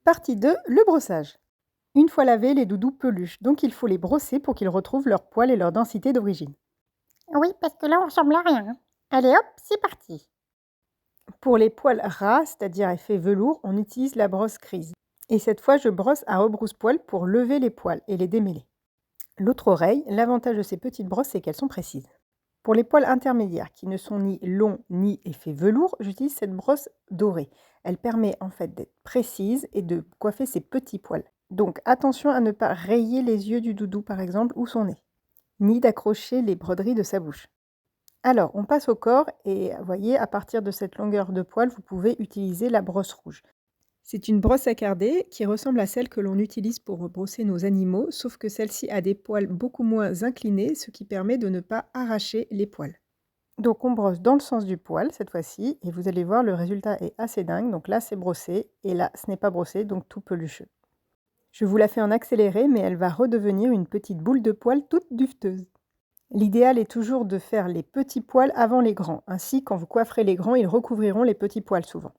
Partie 2, le brossage. Une fois lavés, les doudous peluchent, donc il faut les brosser pour qu'ils retrouvent leur poil et leur densité d'origine. Oui, parce que là, on ressemble à rien, hein. Allez hop, c'est parti. Pour les poils ras, c'est-à-dire effet velours, on utilise la brosse grise. Et cette fois, je brosse à rebrousse-poil pour lever les poils et les démêler. L'autre oreille, l'avantage de ces petites brosses, c'est qu'elles sont précises. Pour les poils intermédiaires qui ne sont ni longs ni effet velours, j'utilise cette brosse dorée. Elle permet en fait d'être précise et de coiffer ces petits poils. Donc attention à ne pas rayer les yeux du doudou par exemple ou son nez, ni d'accrocher les broderies de sa bouche. Alors, on passe au corps et vous voyez, à partir de cette longueur de poil, vous pouvez utiliser la brosse rouge. C'est une brosse à carder qui ressemble à celle que l'on utilise pour brosser nos animaux, sauf que celle-ci a des poils beaucoup moins inclinés, ce qui permet de ne pas arracher les poils. Donc on brosse dans le sens du poil cette fois-ci, et vous allez voir, le résultat est assez dingue. Donc là, c'est brossé, et là, ce n'est pas brossé, donc tout pelucheux. Je vous la fais en accéléré, mais elle va redevenir une petite boule de poils toute duveteuse. L'idéal est toujours de faire les petits poils avant les grands. Ainsi, quand vous coifferez les grands, ils recouvriront les petits poils souvent.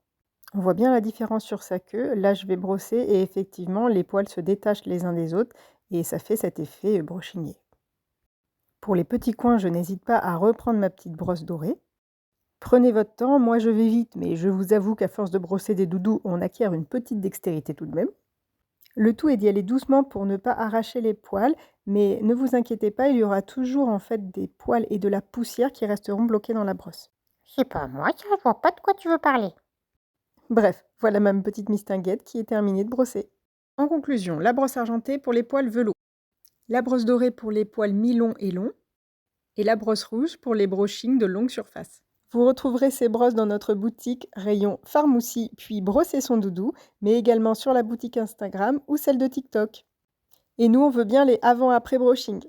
On voit bien la différence sur sa queue. Là, je vais brosser et effectivement, les poils se détachent les uns des autres et ça fait cet effet brochinier. Pour les petits coins, je n'hésite pas à reprendre ma petite brosse dorée. Prenez votre temps, moi je vais vite, mais je vous avoue qu'à force de brosser des doudous, on acquiert une petite dextérité tout de même. Le tout est d'y aller doucement pour ne pas arracher les poils, mais ne vous inquiétez pas, il y aura toujours en fait des poils et de la poussière qui resteront bloqués dans la brosse. C'est pas moi, ça, je vois pas de quoi tu veux parler. Bref, voilà ma petite mistinguette qui est terminée de brosser. En conclusion, la brosse argentée pour les poils velours, la brosse dorée pour les poils mi-longs et longs, et la brosse rouge pour les brushings de longue surface. Vous retrouverez ces brosses dans notre boutique rayon Pharmoucie puis brosser son doudou, mais également sur la boutique Instagram ou celle de TikTok. Et nous, on veut bien les avant-après brushing.